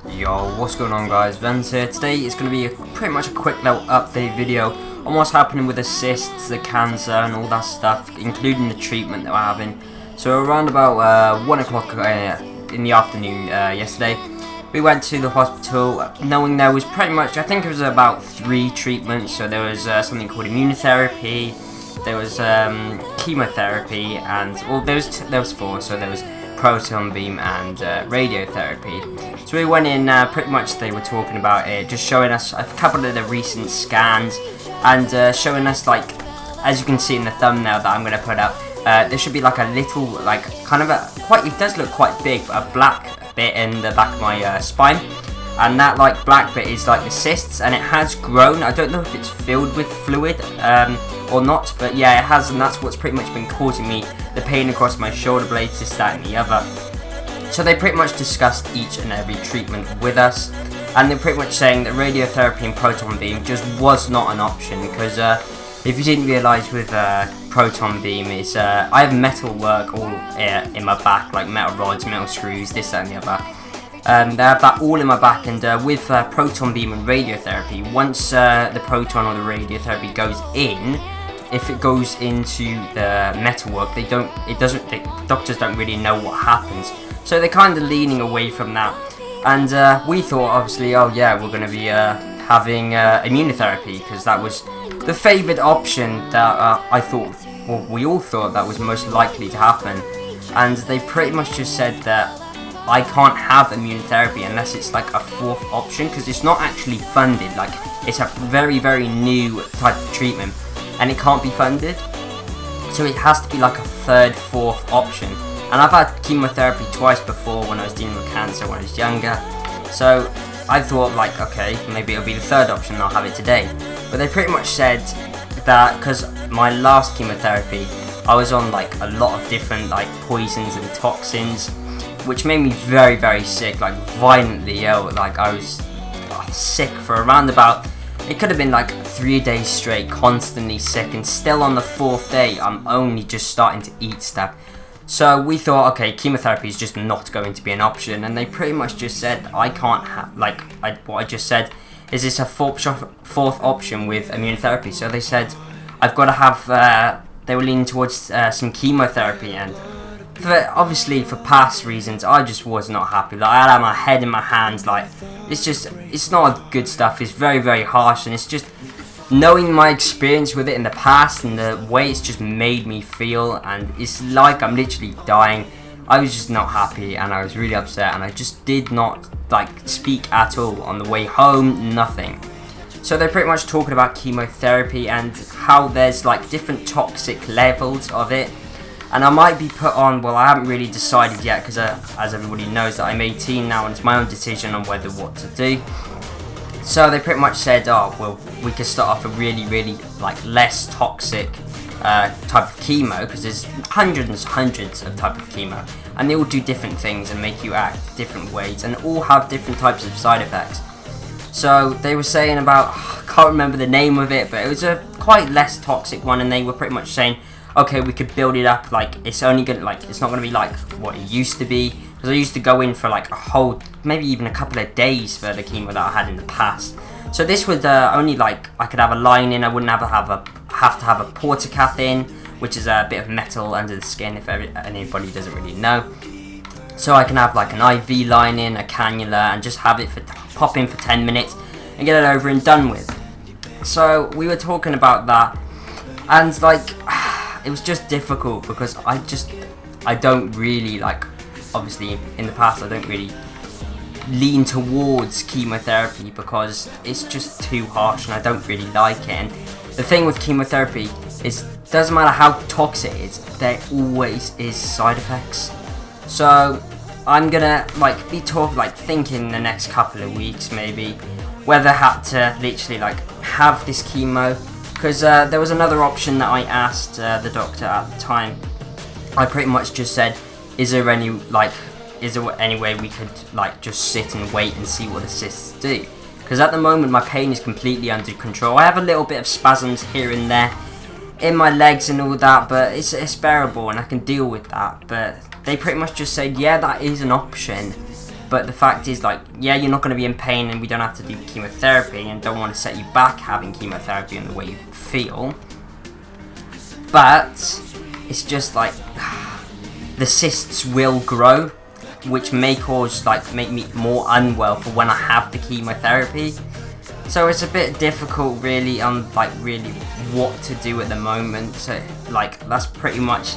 Yo, what's going on guys, Vens here. Today is going to be pretty much a quick little update video on what's happening with the cysts, the cancer and all that stuff, including the treatment that we're having. So around about 1 o'clock in the afternoon yesterday, we went to the hospital knowing there was pretty much, I think it was about 3 treatments. So there was something called immunotherapy, there was chemotherapy, and well, there was 4, so there was proton beam and radiotherapy. So we went in, pretty much they were talking about it, just showing us a couple of the recent scans and showing us, like, as you can see in the thumbnail that I'm going to put up, there should be like a little, like, kind of a, it does look quite big, but a black bit in the back of my spine, and that like black bit is like the cysts, and it has grown. I don't know if it's filled with fluid or not, but yeah, it has, and that's what's pretty much been causing me the pain across my shoulder blades, this, that and the other. So they pretty much discussed each and every treatment with us, and they're pretty much saying that radiotherapy and proton beam just was not an option, because if you didn't realise with proton beam is I have metal work all in my back, like metal rods, metal screws, this, that and the other. They have that all in my back, and with proton beam and radiotherapy, once the proton or the radiotherapy goes in, if it goes into the metalwork, the doctors don't really know what happens. So they're kind of leaning away from that. And we thought, obviously, oh yeah, we're going to be having immunotherapy, because that was the favoured option that I thought, well, we all thought that was most likely to happen. And they pretty much just said that I can't have immunotherapy unless it's like a 4th option, because it's not actually funded. Like, it's a very, very new type of treatment, and it can't be funded. So it has to be like a 3rd, 4th option. And I've had chemotherapy twice before when I was dealing with cancer when I was younger. So I thought, like, okay, maybe it'll be the 3rd option and I'll have it today. But they pretty much said that because my last chemotherapy, I was on like a lot of different like poisons and toxins, which made me very, very sick, like violently ill. Like I was sick for around about, it could have been like 3 days straight, constantly sick, and still on the 4th day, I'm only just starting to eat stuff. So we thought, okay, chemotherapy is just not going to be an option, and they pretty much just said I can't have, like, what I just said, is this a 4th option with immunotherapy? So they said I've got to have, they were leaning towards some chemotherapy, and obviously for past reasons, I just was not happy. Like, I had my head in my hands, like, it's not good stuff, it's very, very harsh, and it's just, knowing my experience with it in the past and the way it's just made me feel, and it's like I'm literally dying, I was just not happy, and I was really upset, and I just did not, like, speak at all on the way home, nothing. So they're pretty much talking about chemotherapy and how there's like different toxic levels of it. And I might be put on, well, I haven't really decided yet, because as everybody knows that I'm 18 now, and it's my own decision on whether what to do. So they pretty much said, oh, well, we could start off a really, really, like, less toxic type of chemo, because there's hundreds of type of chemo, and they all do different things and make you act different ways, and all have different types of side effects. So they were saying about, I can't remember the name of it, but it was a quite less toxic one, and they were pretty much saying, okay, we could build it up, like, it's only gonna, like, it's not gonna be like what it used to be, because I used to go in for like a whole, maybe even a couple of days for the chemo that I had in the past. So this was only like, I could have a line in, I wouldn't have to have a portacath in, which is a bit of metal under the skin, if anybody doesn't really know. So I can have like an IV line in, a cannula, and just have it pop in for 10 minutes and get it over and done with. So we were talking about that, and like, it was just difficult, because I don't really, like, obviously in the past I don't really lean towards chemotherapy, because it's just too harsh and I don't really like it. And the thing with chemotherapy is, doesn't matter how toxic it is, there always is side effects. So I'm gonna like be thinking the next couple of weeks maybe whether I had to literally like have this chemo, because there was another option that I asked the doctor at the time. I pretty much just said, is there any way we could like just sit and wait and see what the cysts do? Because at the moment my pain is completely under control. I have a little bit of spasms here and there in my legs and all that, but it's bearable and I can deal with that. But they pretty much just said, yeah, that is an option, But the fact is, like, yeah, you're not going to be in pain and we don't have to do chemotherapy and don't want to set you back having chemotherapy in the way you feel. But it's just like the cysts will grow, which may cause, like, make me more unwell for when I have the chemotherapy. So it's a bit difficult really on, like, really what to do at the moment. So, like, that's pretty much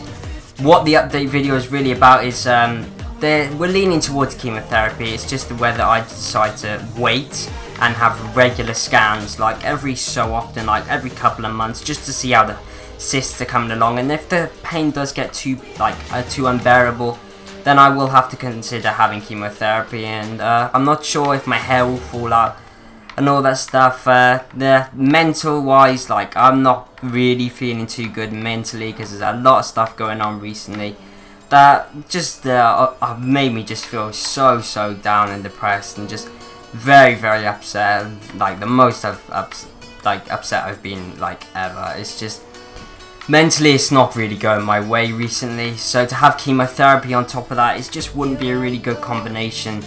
what the update video is really about. Is we're leaning towards chemotherapy. It's just whether I decide to wait and have regular scans, like, every so often, like every couple of months, just to see how the cysts are coming along. And if the pain does get too unbearable, then I will have to consider having chemotherapy. And I'm not sure if my hair will fall out and all that stuff. The mental wise, like, I'm not really feeling too good mentally because there's a lot of stuff going on recently that just made me just feel so down and depressed and just very upset. Like, the most upset I've been, like, ever. It's just mentally it's not really going my way recently, so to have chemotherapy on top of that, it just wouldn't be a really good combination.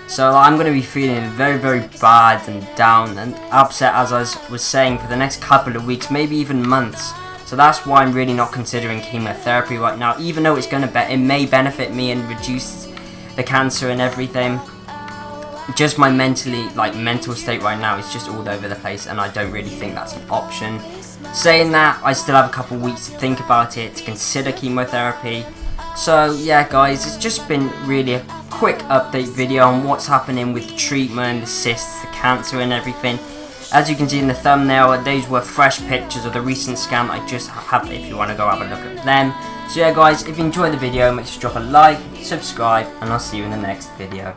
So I'm going to be feeling very bad and down and upset, as I was saying, for the next couple of weeks, maybe even months. So that's why I'm really not considering chemotherapy right now, even though it may benefit me and reduce the cancer and everything. Just my mental state right now is just all over the place, and I don't really think that's an option. Saying that, I still have a couple weeks to think about it, to consider chemotherapy. So yeah guys, it's just been really a quick update video on what's happening with the treatment, the cysts, the cancer and everything. As you can see in the thumbnail, those were fresh pictures of the recent scan I just have, if you want to go have a look at them. So yeah guys, if you enjoyed the video, make sure to drop a like, subscribe, and I'll see you in the next video.